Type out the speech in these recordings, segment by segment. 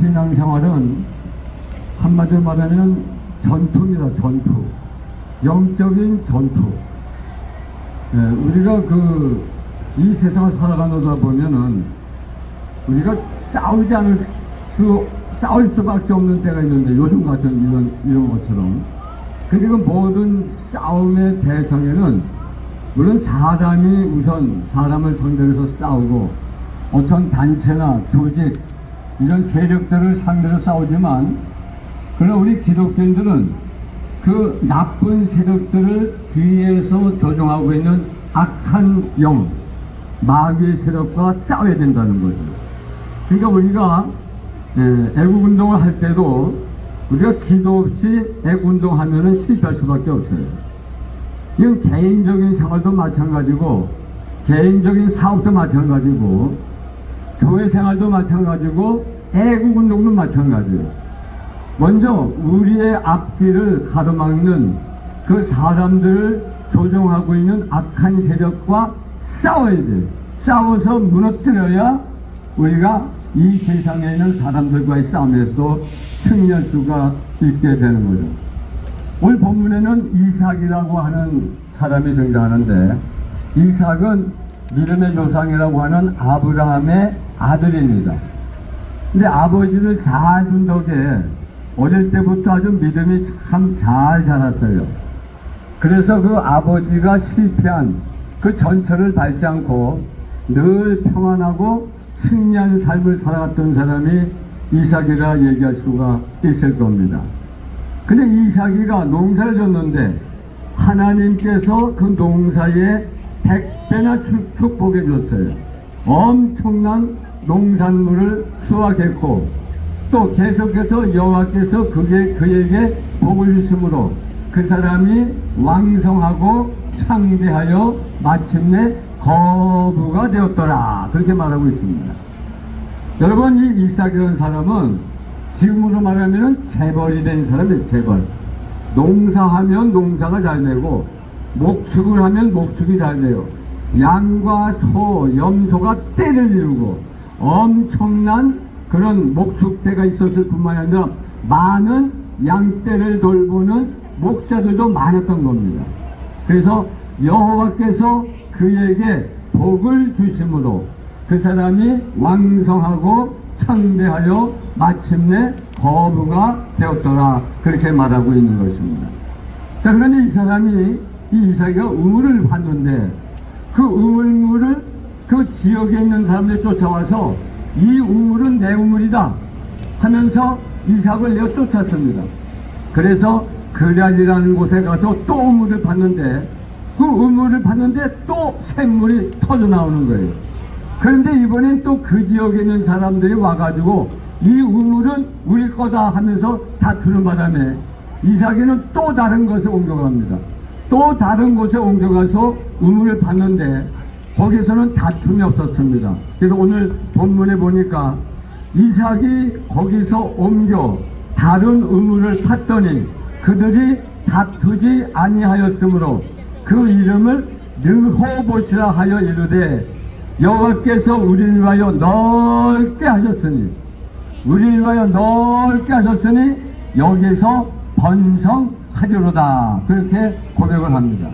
신앙생활은 한마디로 말하면 전투입니다. 전투. 영적인 전투. 우리가 이 세상을 살아가다 보면은 우리가 싸울 수밖에 없는 때가 있는데, 요즘 같은 이런 것처럼. 그리고 모든 싸움의 대상에는 물론 사람이 우선 사람을 상대로 해서 싸우고, 어떤 단체나 조직, 이런 세력들을 상대로 싸우지만, 그러나 우리 기독교인들은 그 나쁜 세력들을 뒤에서 조종하고 있는 악한 영, 마귀의 세력과 싸워야 된다는 거죠. 그러니까 우리가 애국운동을 할 때도 우리가 기도 없이 애국운동하면 실패할 수밖에 없어요. 이건 개인적인 생활도 마찬가지고, 개인적인 사업도 마찬가지고, 교회 생활도 마찬가지고, 애국운동도 마찬가지예요. 먼저 우리의 앞길을 가로막는 그 사람들을 조종하고 있는 악한 세력과 싸워야 돼요. 싸워서 무너뜨려야 우리가 이 세상에 있는 사람들과의 싸움에서도 승리할 수가 있게 되는 거죠. 오늘 본문에는 이삭이라고 하는 사람이 등장하는데, 이삭은 믿음의 조상이라고 하는 아브라함의 아들입니다. 근데 아버지를 잘 둔 덕에 어릴 때부터 아주 믿음이 참 잘 자랐어요. 그래서 그 아버지가 실패한 그 전철을 밟지 않고 늘 평안하고 승리한 삶을 살아갔던 사람이 이삭이라 얘기할 수가 있을 겁니다. 근데 이삭이가 농사를 졌는데 하나님께서 그 농사에 100배나 축복해 줬어요. 엄청난 농산물을 수확했고, 또 계속해서 여호와께서 그에게 복을 주심으로 그 사람이 왕성하고 창대하여 마침내 거부가 되었더라, 그렇게 말하고 있습니다. 여러분, 이 이삭이라는 사람은 지금으로 말하면 재벌이 된 사람이에요. 재벌. 농사하면 농사가 잘 되고, 목축을 하면 목축이 잘 돼요. 양과 소, 염소가 떼를 이루고 엄청난 그런 목축대가 있었을 뿐만 아니라 많은 양떼를 돌보는 목자들도 많았던 겁니다. 그래서 여호와께서 그에게 복을 주심으로 그 사람이 왕성하고 창대하여 마침내 거부가 되었더라, 그렇게 말하고 있는 것입니다. 자, 그러니 이 이삭이가 우물을 봤는데, 그 우물을 그 지역에 있는 사람들이 쫓아와서 이 우물은 내 우물이다 하면서 이삭을 내어 쫓았습니다. 그래서 그랄이라는 곳에 가서 또 우물을 봤는데, 그 우물을 봤는데 또 샘물이 터져 나오는 거예요. 그런데 이번엔 또 그 지역에 있는 사람들이 와가지고 이 우물은 우리 거다 하면서 다투는 바람에 이삭이는 또 다른 곳에 옮겨갑니다. 또 다른 곳에 옮겨가서 우물을 봤는데 거기서는 다툼이 없었습니다. 그래서 오늘 본문에 보니까 이삭이 거기서 옮겨 다른 우물을 팠더니 그들이 다투지 아니하였으므로 그 이름을 르호봇이라 하여 이르되, 여호와께서 우리를 위하여 넓게 하셨으니 여기서 번성하리로다, 그렇게 고백을 합니다.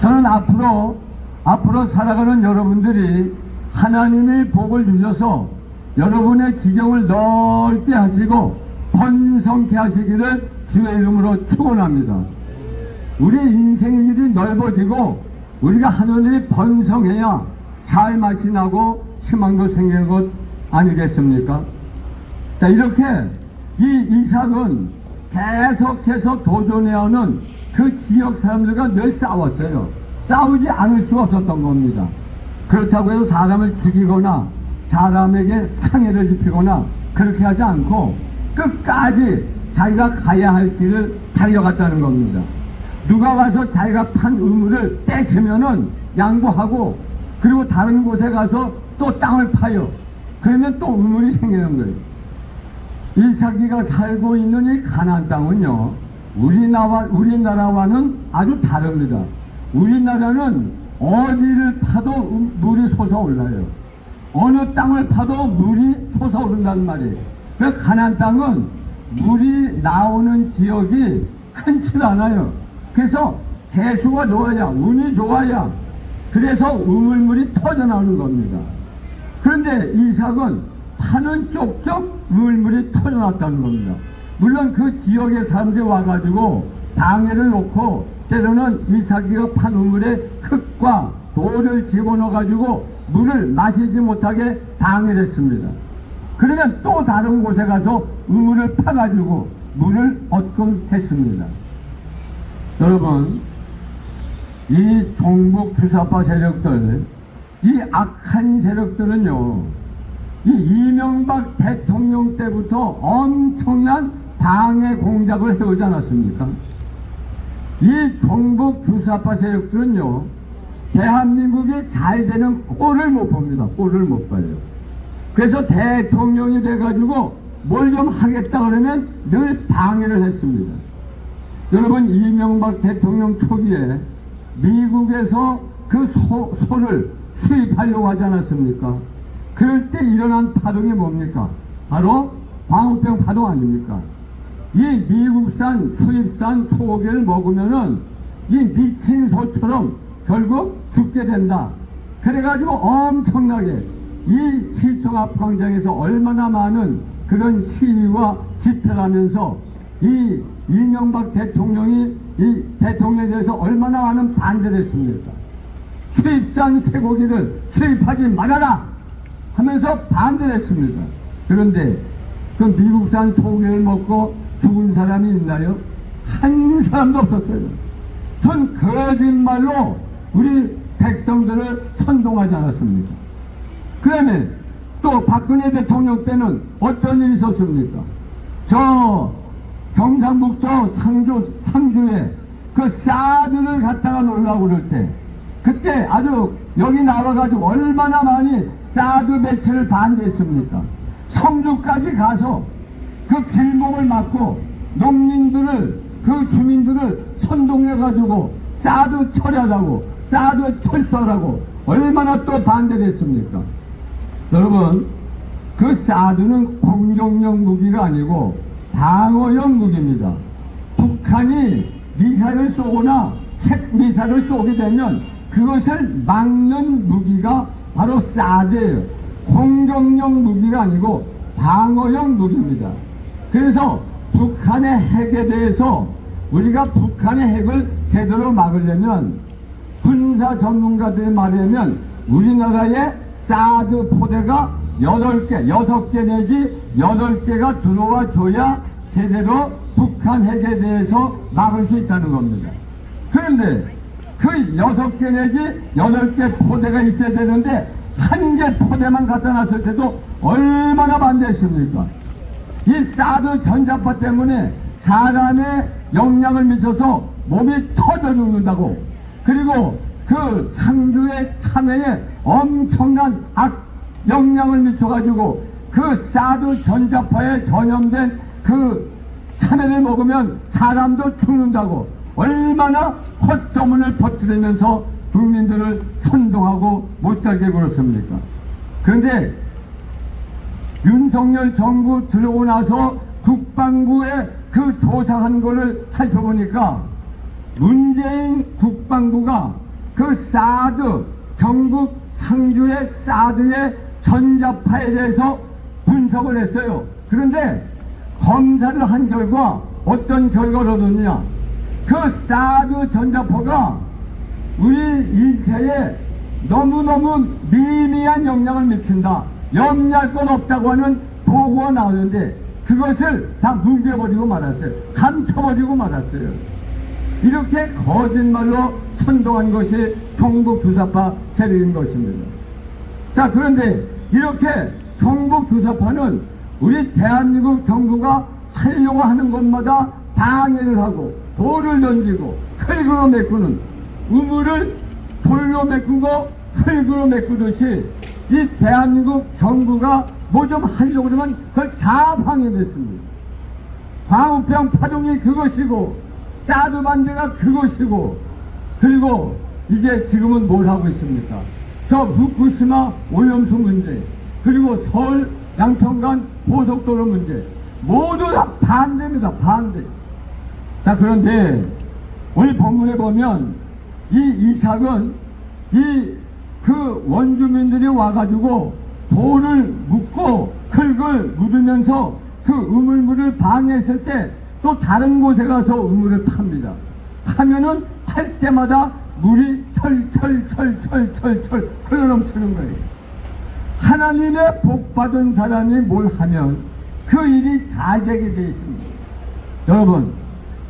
저는 앞으로 살아가는 여러분들이 하나님의 복을 주셔서 여러분의 지경을 넓게 하시고 번성케 하시기를 주의 이름으로 축원합니다. 우리 인생의 길이 넓어지고 우리가 하늘이 번성해야 살맛이 나고 희망도 생기는 것 아니겠습니까? 자, 이렇게 이 이삭은 계속해서 도전해오는 그 지역 사람들과 늘 싸웠어요. 싸우지 않을 수가 없었던 겁니다. 그렇다고 해서 사람을 죽이거나 사람에게 상해를 입히거나 그렇게 하지 않고 끝까지 자기가 가야 할 길을 달려갔다는 겁니다. 누가 와서 자기가 판 우물을 떼시면은 양보하고, 그리고 다른 곳에 가서 또 땅을 파요. 그러면 또 우물이 생기는 거예요. 이삭이가 살고 있는 이 가나안 땅은요, 우리나라와는 아주 다릅니다. 우리나라는 어디를 파도 물이 솟아올라요. 어느 땅을 파도 물이 솟아오른단 말이에요. 그 가나안 땅은 물이 나오는 지역이 흔치 않아요. 그래서 재수가 좋아야, 운이 좋아야, 그래서 우물물이 터져나오는 겁니다. 그런데 이삭은 파는 쪽쪽 우물물이 터져나왔다는 겁니다. 물론 그 지역의 사람들이 와가지고 방해를 놓고 때로는 이삭이가 판 우물에 흙과 돌을 집어넣어가지고 물을 마시지 못하게 방해를 했습니다. 그러면 또 다른 곳에 가서 우물을 파가지고 물을 얻곤 했습니다. 여러분, 이 종북 규사파 세력들, 이 악한 세력들은요, 이 이명박 대통령 때부터 엄청난 방해 공작을 해오지 않았습니까? 이 종북 규사파 세력들은요, 대한민국이 잘 되는 꼴을 못 봅니다. 꼴을 못 봐요. 그래서 대통령이 돼가지고 뭘 좀 하겠다 그러면 늘 방해를 했습니다. 여러분, 이명박 대통령 초기에 미국에서 그 소를 수입하려고 하지 않았습니까? 그럴 때 일어난 파동이 뭡니까? 바로 광우병 파동 아닙니까? 이 미국산 수입산 소고기를 먹으면은 이 미친 소처럼 결국 죽게 된다. 그래가지고 엄청나게 이 시청 앞 광장에서 얼마나 많은 그런 시위와 집회를 하면서 이 이명박 대통령이 이 대통령에 대해서 얼마나 많은 반대를 했습니까? 수입산 쇠고기를 수입하지 말아라 하면서 반대를 했습니다. 그런데 그 미국산 소고기를 먹고 죽은 사람이 있나요? 한 사람도 없었어요. 전 거짓말로 우리 백성들을 선동하지 않았습니까? 그 다음에 또 박근혜 대통령 때는 어떤 일이 있었습니까? 저 경상북도 상주에 그 사드를 갖다가 놀라고 그럴 때, 그때 아주 여기 나와가지고 얼마나 많이 사드 배치를 반대했습니까? 성주까지 가서 그 길목을 막고 농민들을, 그 주민들을 선동해가지고 사드 처리하라고, 사드 철수하라고 얼마나 또 반대를 했습니까? 여러분, 그 사드는 공격용 무기가 아니고 방어용 무기입니다. 북한이 미사일을 쏘거나 핵미사일을 쏘게 되면 그것을 막는 무기가 바로 사드예요. 공격용 무기가 아니고 방어용 무기입니다. 그래서 북한의 핵에 대해서 우리가 북한의 핵을 제대로 막으려면 군사 전문가들이 말하면 우리나라에 사드 포대가 8개, 6개 내지 8개가 들어와 줘야 제대로 북한 핵에 대해서 막을 수 있다는 겁니다. 그런데 그 6개 내지 8개 포대가 있어야 되는데 한 개 포대만 갖다 놨을 때도 얼마나 반대했습니까? 이 사드 전자파 때문에 사람의 영향을 미쳐서 몸이 터져 죽는다고, 그리고 그 상주의 참외에 엄청난 영향을 미쳐가지고 그 사드 전자파에 전염된 그 참외를 먹으면 사람도 죽는다고 얼마나 헛소문을 퍼뜨리면서 국민들을 선동하고 못살게 굴었습니까? 그런데 윤석열 정부 들어오고 나서 국방부에 그 조사한 거를 살펴보니까 문재인 국방부가 그 사드, 경북 상주의 사드의 전자파에 대해서 분석을 했어요. 그런데 검사를 한 결과 어떤 결과를 얻었느냐? 그 사드 전자파가 우리 인체에 너무너무 미미한 영향을 미친다, 염려할 건 없다고 하는 보고가 나오는데 그것을 다 뭉개버리고 말았어요. 감춰버리고 말았어요. 이렇게 거짓말로 선동한 것이 종북 규사파 세력인 것입니다. 자, 그런데 이렇게 종북 규사파는 우리 대한민국 정부가 하려고 하는 것마다 방해를 하고 돌을 던지고 흙으로 메꾸는, 우물을 돌로 메꾸고 흙으로 메꾸듯이 이 대한민국 정부가 뭐 좀 하려고 그러면 그걸 다 방해됐습니다. 광우병 파동이 그것이고 사드 반대가 그것이고, 그리고 이제 지금은 뭘 하고 있습니까? 저 후쿠시마 오염수 문제, 그리고 서울 양평간 고속도로 문제 모두 다 반대입니다. 반대. 자, 그런데 오늘 본문에 보면 이 이삭은 그 원주민들이 와가지고 돌을 묻고 흙을 묻으면서 그 우물물을 방해했을 때 또 다른 곳에 가서 우물을 팝니다. 파면은 팔 때마다 물이 철철철철철철 흘러넘치는 거예요. 하나님의 복받은 사람이 뭘 하면 그 일이 잘 되게 되어 있습니다. 여러분,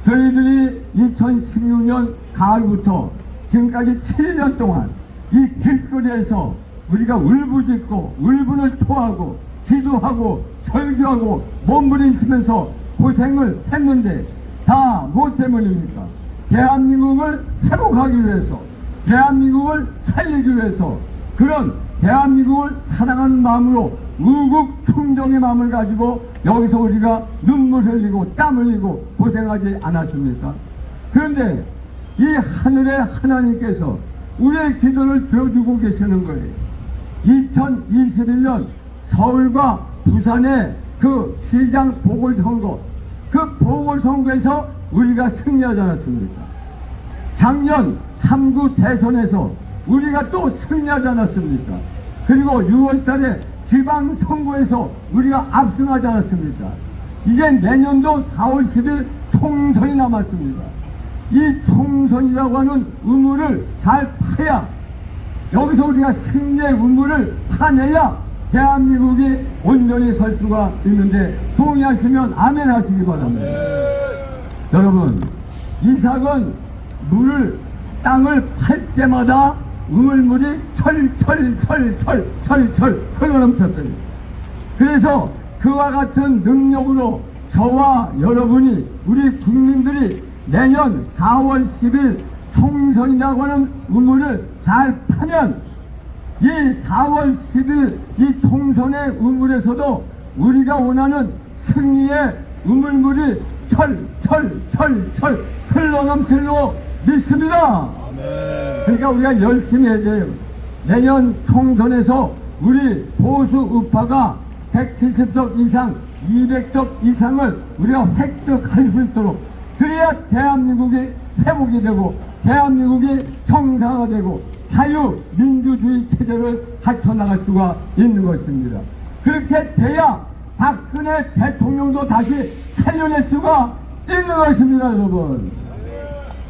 저희들이 2016년 가을부터 지금까지 7년 동안 이 길거리에서 우리가 울부짖고 울분을 토하고 지도하고 절규하고 몸부림치면서 고생을 했는데 다 뭐 때문입니까? 대한민국을 회복하기 위해서, 대한민국을 살리기 위해서, 그런 대한민국을 사랑하는 마음으로 우국 충정의 마음을 가지고 여기서 우리가 눈물 흘리고 땀 흘리고 고생하지 않았습니까? 그런데 이 하늘의 하나님께서 우리의 기도를 들어주고 계시는 거예요. 2021년 서울과 부산의 그 시장 보궐선거, 그 보궐선거에서 우리가 승리하지 않았습니까? 작년 3구 대선에서 우리가 또 승리하지 않았습니까? 그리고 6월달에 지방선거에서 우리가 압승하지 않았습니까? 이제 내년도 4월 10일 총선이 남았습니다. 이 총선이라고 하는 의무를 잘 파야, 여기서 우리가 승리의 의무를 파내야 대한민국이 온전히 설 수가 있는데, 동의하시면 아멘 하시기 바랍니다. 여러분, 이삭은 땅을 팔 때마다 우물물이 철철철철철철 흘러넘쳤어요. 그래서 그와 같은 능력으로 저와 여러분이, 우리 국민들이 내년 4월 10일 총선이라고 하는 우물을 잘 파면 이 4월 10일 이 총선의 우물에서도 우리가 원하는 승리의 우물물이 철철철철 흘러넘칠로 믿습니다. 그러니까 우리가 열심히 해야 돼요. 내년 총선에서 우리 보수 우파가 170석 이상, 200석 이상을 우리가 획득할 수 있도록, 그래야 대한민국이 회복이 되고 대한민국이 정상화되고 자유민주주의 체제를 갖춰나갈 수가 있는 것입니다. 그렇게 돼야 박근혜 대통령도 다시 살려낼 수가 있는 것입니다, 여러분.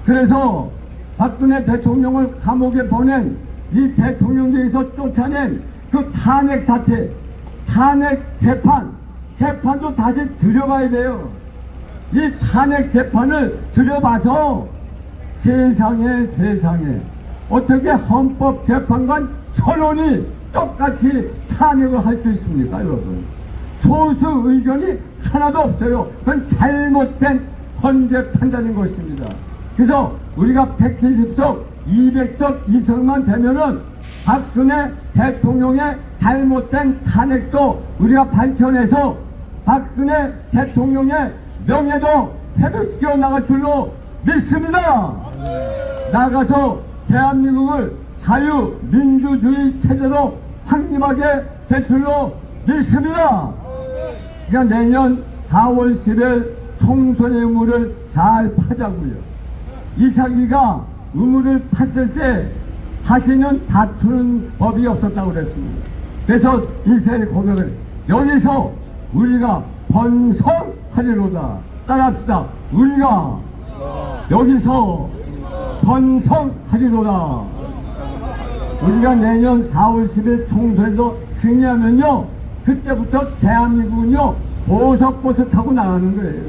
그래서 박근혜 대통령을 감옥에 보낸 이 대통령제에서 쫓아낸 그 탄핵 사태, 탄핵 재판도 다시 들여봐야 돼요. 이 탄핵 재판을 들여봐서 세상에 어떻게 헌법재판관 천원이 똑같이 탄핵을 할 수 있습니까, 여러분? 소수 의견이 하나도 없어요. 그건 잘못된 헌재 판단인 것입니다. 그래서 우리가 170석, 200석 이상만 되면은 박근혜 대통령의 잘못된 탄핵도 우리가 발전해서 박근혜 대통령의 명예도 회복시켜 나갈 줄로 믿습니다. 나가서 대한민국을 자유민주주의 체제로 확립하게 될 줄로 믿습니다. 그러니까 내년 4월 10일 총선의 의무를 잘 파자고요. 이삭이가 의무를 팠을 때 다시는 다투는 법이 없었다고 그랬습니다. 그래서 이스라엘 고백을, 여기서 우리가 번성하리로다. 따라합시다. 우리가 여기서 번성하리로다. 우리가 내년 4월 10일 총선에서 승리하면요, 그때부터 대한민국은요 보석버스 타고 나가는 거예요.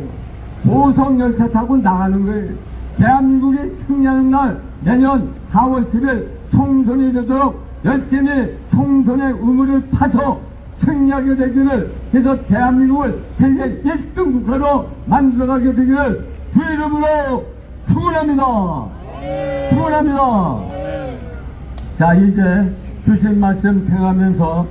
보석열차 타고 나가는 거예요. 대한민국이 승리하는 날, 내년 4월 10일 총선이 되도록 열심히 총선의 의무를 파서 승리하게 되기를, 그래서 대한민국을 세계 1등 국가로 만들어가게 되기를 주 이름으로 축원합니다. 축원합니다. 자, 이제 주신 말씀 생각하면서